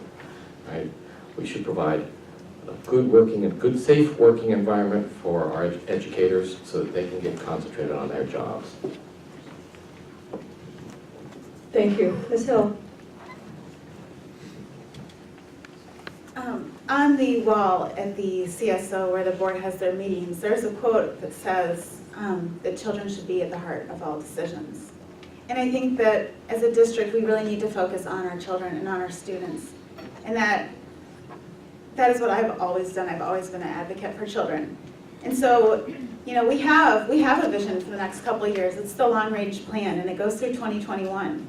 right? We should provide a good, safe working environment for our educators so that they can get concentrated on their jobs. Thank you. Ms. Hill? On the wall at the CSO where the board has their meetings, there's a quote that says that children should be at the heart of all decisions. And I think that as a district, we really need to focus on our children and on our students. And that is what I've always done. I've always been an advocate for children. And so, you know, we have a vision for the next couple of years. It's the long-range plan, and it goes through 2021.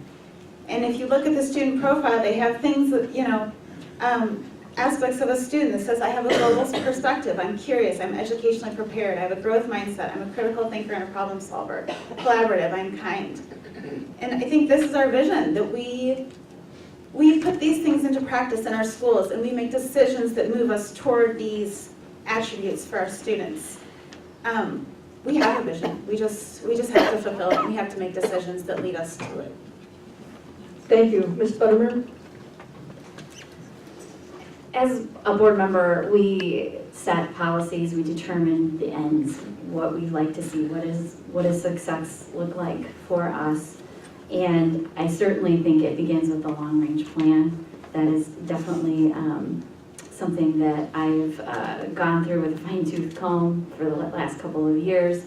And if you look at the student profile, they have things that, you know, aspects of a student that says, I have a global perspective, I'm curious, I'm educationally prepared, I have a growth mindset, I'm a critical thinker and a problem solver, collaborative, I'm kind. And I think this is our vision, that we put these things into practice in our schools, and we make decisions that move us toward these attributes for our students. We have a vision, we just have to fulfill it, and we have to make decisions that lead us to it. Thank you. Ms. Buttimer? As a board member, we set policies, we determine the ends, what we'd like to see, what does success look like for us. And I certainly think it begins with the long-range plan. That is definitely something that I've gone through with a fine-tooth comb for the last couple of years.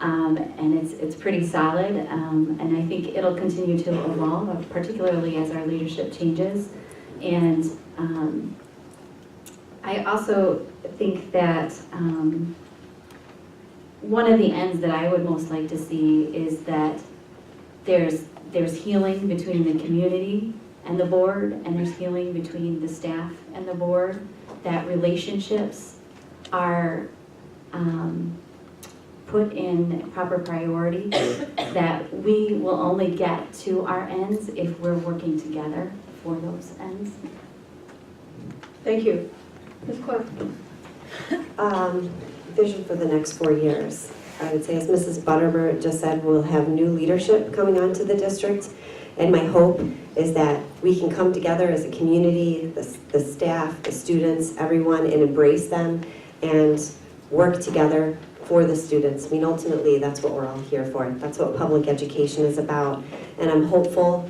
And it's pretty solid, and I think it'll continue to evolve, particularly as our leadership changes. And I also think that one of the ends that I would most like to see is that there's healing between the community and the board, and there's healing between the staff and the board, that relationships are put in proper priority, that we will only get to our ends if we're working together for those ends. Thank you. Ms. Clark? Vision for the next 4 years. I would say, as Mrs. Buttimer just said, we'll have new leadership coming onto the district, and my hope is that we can come together as a community, the staff, the students, everyone, and embrace them and work together for the students. I mean, ultimately, that's what we're all here for. That's what public education is about, and I'm hopeful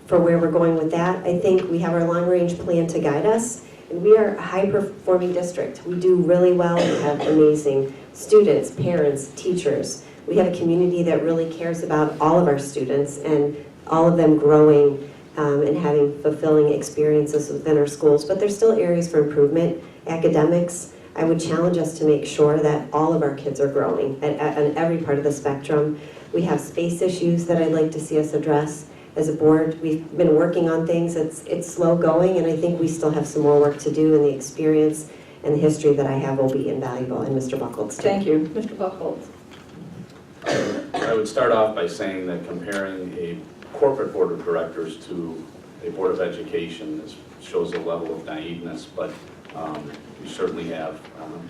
for where we're going with that. I think we have our long-range plan to guide us, and we are a high-performing district. We do really well. We have amazing students, parents, teachers. We have a community that really cares about all of our students and all of them growing and having fulfilling experiences within our schools, but there's still areas for improvement. Academics, I would challenge us to make sure that all of our kids are growing on every part of the spectrum. We have space issues that I'd like to see us address. As a board, we've been working on things. It's slow going, and I think we still have some more work to do in the experience and the history that I have will be invaluable, and Mr. Buchholz too. Thank you. Mr. Buchholz. I would start off by saying that comparing a corporate board of directors to a board of education shows a level of naiveness, but you certainly have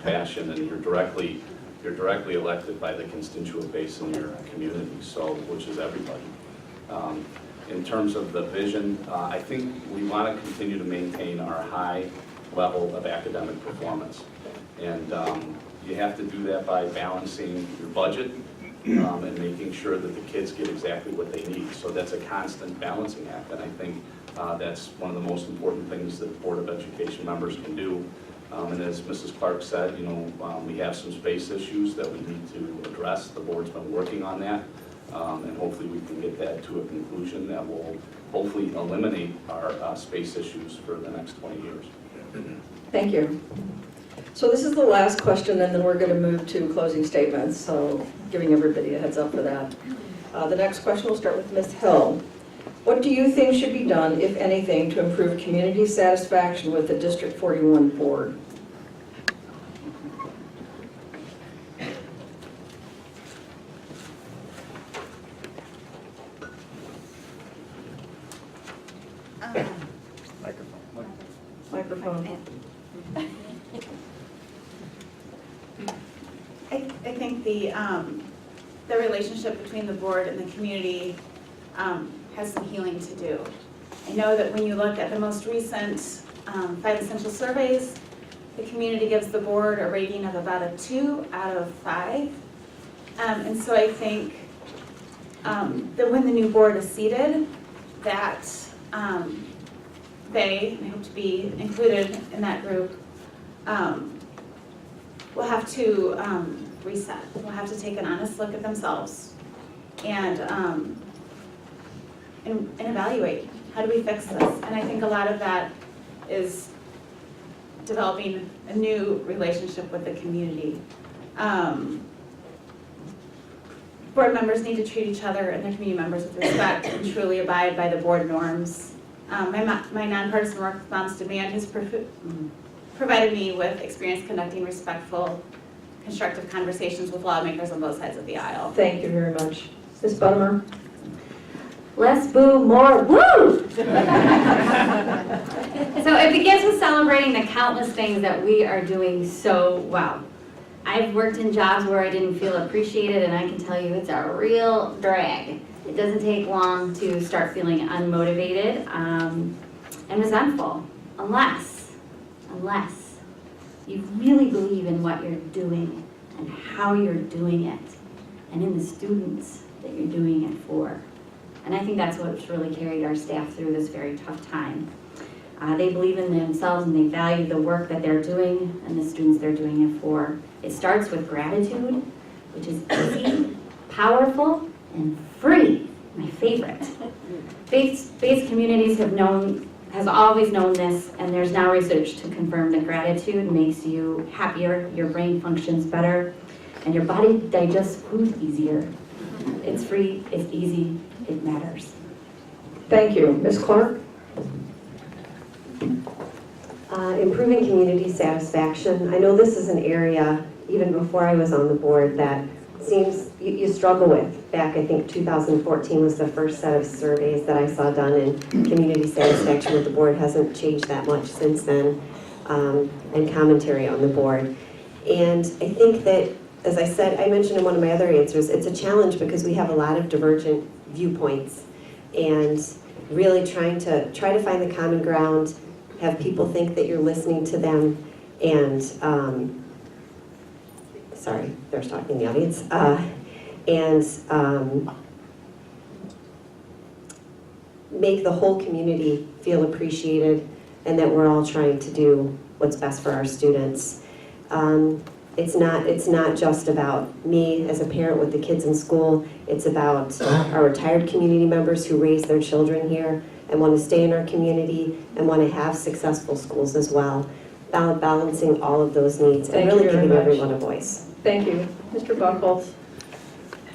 passion, and you're directly elected by the constituent base in your community, so which is everybody. In terms of the vision, I think we want to continue to maintain our high level of academic performance, and you have to do that by balancing your budget and making sure that the kids get exactly what they need. So that's a constant balancing act, and I think that's one of the most important things that Board of Education members can do. And as Mrs. Clark said, you know, we have some space issues that we need to address. The board's been working on that, and hopefully we can get that to a conclusion that will hopefully eliminate our space issues for the next 20 years. Thank you. So this is the last question, and then we're going to move to closing statements, so giving everybody a heads up for that. The next question will start with Ms. Hill. What do you think should be done, if anything, to improve community satisfaction with the District 41 board? Microphone. I think the relationship between the board and the community has some healing to do. I know that when you look at the most recent 5 essential surveys, the community gives the board a rating of about a 2 out of 5. And so I think that when the new board is seated, that they, and I hope to be included in that group, will have to reset. Will have to take an honest look at themselves and evaluate, how do we fix this? And I think a lot of that is developing a new relationship with the community. Board members need to treat each other and their community members with respect and truly abide by the board norms. My nonpartisan response demand has provided me with experience conducting respectful, constructive conversations with lawmakers on both sides of the aisle. Thank you very much. Ms. Buttimer? Less boo, more woo! So it begins with celebrating the countless things that we are doing so well. I've worked in jobs where I didn't feel appreciated, and I can tell you it's a real drag. It doesn't take long to start feeling unmotivated and resentful, unless you really believe in what you're doing and how you're doing it, and in the students that you're doing it for. And I think that's what's really carried our staff through this very tough time. They believe in themselves and they value the work that they're doing and the students they're doing it for. It starts with gratitude, which is easy, powerful, and free. My favorite. Faith-based communities has always known this, and there's now research to confirm that gratitude makes you happier, your brain functions better, and your body digests food easier. It's free, it's easy, it matters. Thank you. Ms. Clark? Improving community satisfaction. I know this is an area, even before I was on the board, that seems you struggle with. Back, I think 2014 was the first set of surveys that I saw done, and community satisfaction with the board hasn't changed that much since then, and commentary on the board. And I think that, as I said, I mentioned in one of my other answers, it's a challenge because we have a lot of divergent viewpoints, and really trying to find the common ground, have people think that you're listening to them, and sorry, there's talking in the audience, make the whole community feel appreciated and that we're all trying to do what's best for our students. It's not just about me as a parent with the kids in school. It's about our retired community members who raise their children here and want to stay in our community and want to have successful schools as well. Balancing all of those needs and really giving everyone a voice. Thank you. Mr. Buchholz?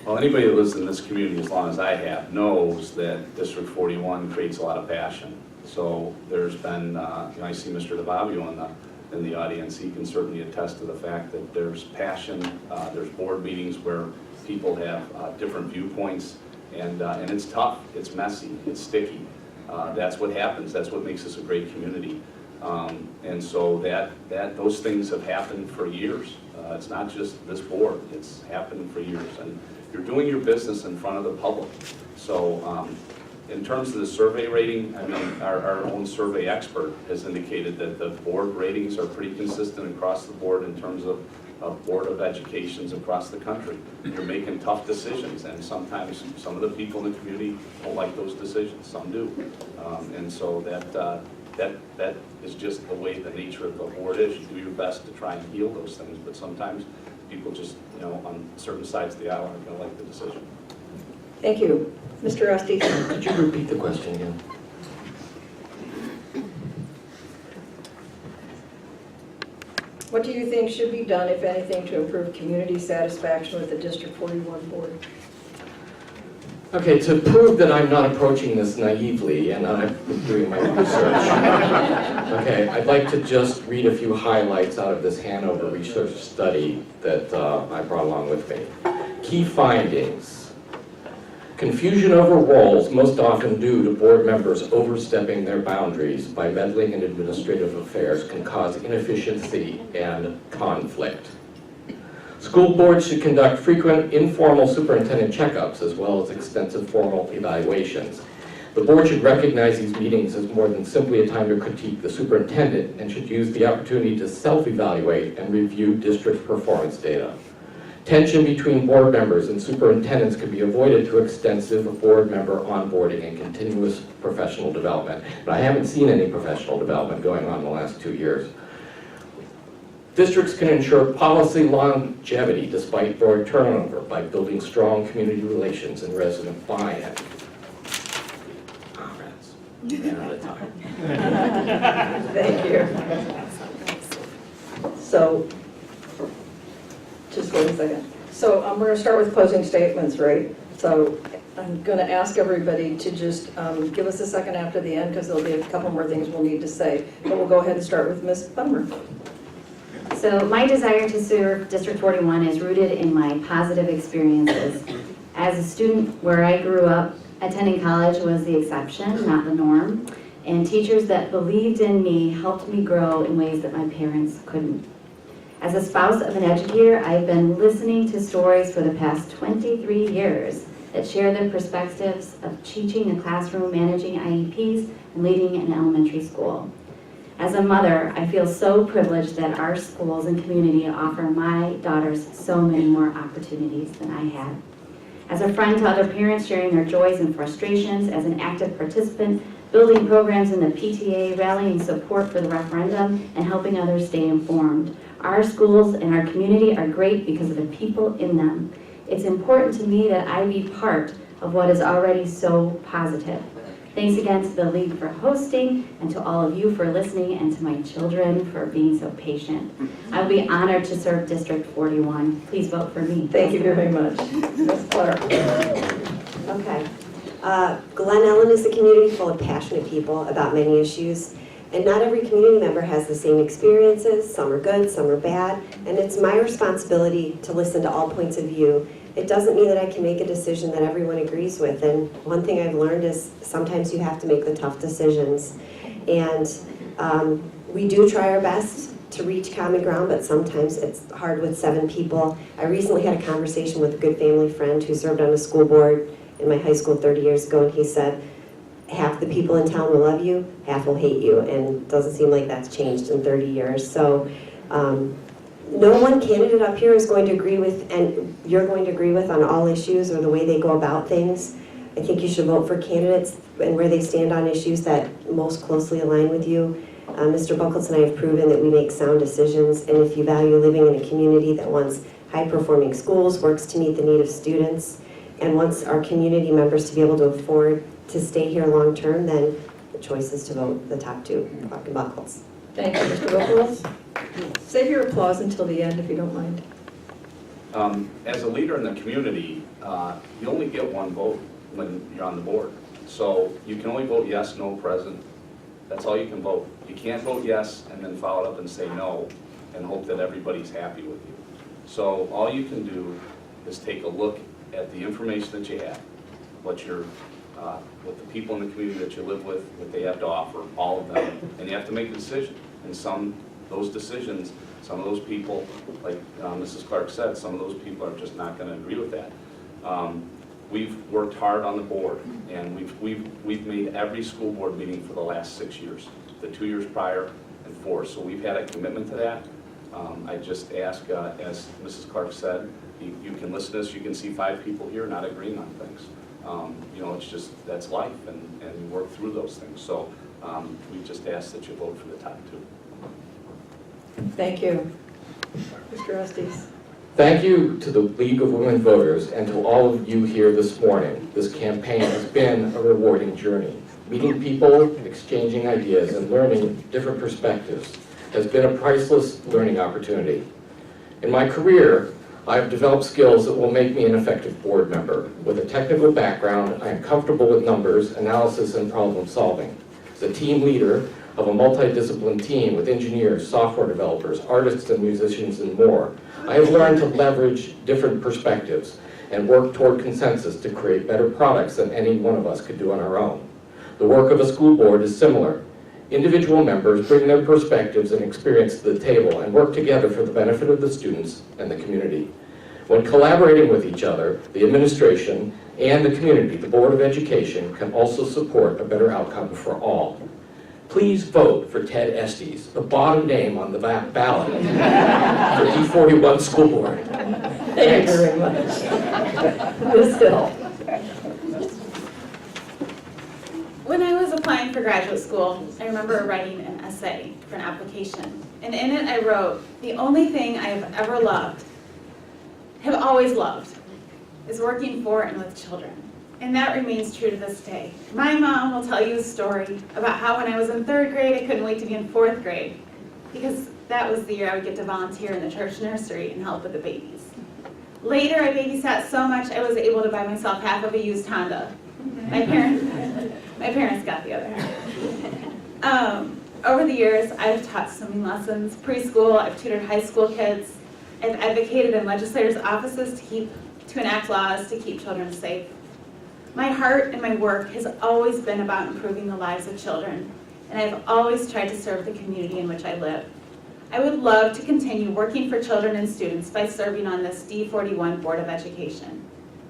Well, anybody that lives in this community as long as I have knows that District 41 creates a lot of passion. So there's been, I see Mr. DeBavio in the audience, he can certainly attest to the fact that there's passion, there's board meetings where people have different viewpoints, and it's tough, it's messy, it's sticky. That's what happens, that's what makes us a great community. And so those things have happened for years. It's not just this board, it's happened for years. And you're doing your business in front of the public. So in terms of the survey rating, I mean, our own survey expert has indicated that the board ratings are pretty consistent across the board in terms of Board of Educations across the country. You're making tough decisions, and sometimes some of the people in the community don't like those decisions, some do. And so that is just the way the nature of the board is. You do your best to try and heal those things, but sometimes people just, on certain sides of the aisle aren't going to like the decision. Thank you. Mr. Estes? Could you repeat the question again? What do you think should be done, if anything, to improve community satisfaction with the District 41 board? Okay, to prove that I'm not approaching this naively, and I've been doing my research, okay, I'd like to just read a few highlights out of this Hanover research study that I brought along with me. Key findings. Confusion over roles, most often due to board members overstepping their boundaries by meddling in administrative affairs, can cause inefficiency and conflict. School boards should conduct frequent informal superintendent checkups as well as extensive formal evaluations. The board should recognize these meetings as more than simply a time to critique the superintendent and should use the opportunity to self-evaluate and review district performance data. Tension between board members and superintendents can be avoided through extensive board member onboarding and continuous professional development. And I haven't seen any professional development going on in the last 2 years. Districts can ensure policy longevity despite board turnover by building strong community relations and resident buy-in. Comments. One at a time. Thank you. So, just wait a second. So we're going to start with closing statements, right? So I'm going to ask everybody to just give us a second after the end because there'll be a couple more things we'll need to say. But we'll go ahead and start with Ms. Buttimer. So my desire to serve District 41 is rooted in my positive experiences. As a student where I grew up, attending college was the exception, not the norm. And teachers that believed in me helped me grow in ways that my parents couldn't. As a spouse of an educator, I've been listening to stories for the past 23 years that share their perspectives of teaching a classroom, managing IEPs, and leading an elementary school. As a mother, I feel so privileged that our schools and community offer my daughters so many more opportunities than I had. As a friend to other parents sharing their joys and frustrations, as an active participant, building programs in the PTA, rallying support for the referendum, and helping others stay informed. Our schools and our community are great because of the people in them. It's important to me that I be part of what is already so positive. Thanks again to the League for hosting, and to all of you for listening, and to my children for being so patient. I will be honored to serve District 41. Please vote for me. Thank you very much. Ms. Clark. Okay. Glen Ellyn is a community full of passionate people about many issues, and not every community member has the same experiences. Some are good, some are bad, and it's my responsibility to listen to all points of view. It doesn't mean that I can make a decision that everyone agrees with, and one thing I've learned is sometimes you have to make the tough decisions. And we do try our best to reach common ground, but sometimes it's hard with 7 people. I recently had a conversation with a good family friend who served on a school board in my high school 30 years ago, and he said, half the people in town will love you, half will hate you, and it doesn't seem like that's changed in 30 years. So no one candidate up here is going to agree with, and you're going to agree with on all issues or the way they go about things. I think you should vote for candidates and where they stand on issues that most closely align with you. Mr. Buchholz and I have proven that we make sound decisions, and if you value living in a community that wants high-performing schools, works to meet the need of students, and wants our community members to be able to afford to stay here long-term, then the choice is to vote the top 2, Dr. Buchholz. Thank you, Mr. Buchholz. Save your applause until the end if you don't mind. As a leader in the community, you only get one vote when you're on the board. So you can only vote yes, no, present, That's all you can vote. You can't vote yes and then follow it up and say no and hope that everybody's happy with you. So all you can do is take a look at the information that you have, what the people in the community that you live with, what they have to offer, all of them, and you have to make a decision. And some of those people, like Mrs. Clark said, some of those people are just not going to agree with that. We've worked hard on the board, and we've made every school board meeting for the last 6 years, the 2 years prior and 4. So we've had a commitment to that. I just ask, as Mrs. Clark said, you can listen to this, you can see 5 people here not agreeing on things. You know, it's just, that's life, and we work through those things. So we just ask that you vote for the top 2. Thank you. Mr. Estes. Thank you to the League of Women Voters and to all of you here this morning. This campaign has been a rewarding journey. Meeting people, exchanging ideas, and learning different perspectives has been a priceless learning opportunity. In my career, I have developed skills that will make me an effective board member. With a technical background, I am comfortable with numbers, analysis, and problem solving. As a team leader of a multidisciplinary team with engineers, software developers, artists, and musicians, and more, I have learned to leverage different perspectives and work toward consensus to create better products than any one of us could do on our own. The work of a school board is similar. Individual members bring their perspectives and experience to the table and work together for the benefit of the students and the community. When collaborating with each other, the administration and the community, the Board of Education can also support a better outcome for all. Please vote for Ted Estes, the bottom name on the ballot for D41 School Board. Thank you very much. Ms. Hill. When I was applying for graduate school, I remember writing an essay for an application. And in it I wrote, the only thing I have ever loved, have always loved, is working for and with children. And that remains true to this day. My mom will tell you a story about how when I was in 3rd grade, I couldn't wait to be in 4th grade, because that was the year I would get to volunteer in the church nursery and help with the babies. Later, I babysat so much I was able to buy myself half of a used Honda. My parents got the other half. Over the years, I've taught swimming lessons, preschool, I've tutored high school kids, I've advocated in legislators' offices to enact laws to keep children safe. My heart and my work has always been about improving the lives of children, and I've always tried to serve the community in which I live. I would love to continue working for children and students by serving on this D41 Board of Education.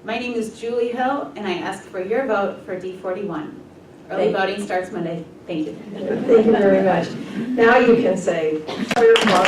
My name is Julie Hill, and I ask for your vote for D41. Early voting starts Monday. Thank you. Thank you very much. Now you can say, for your applause.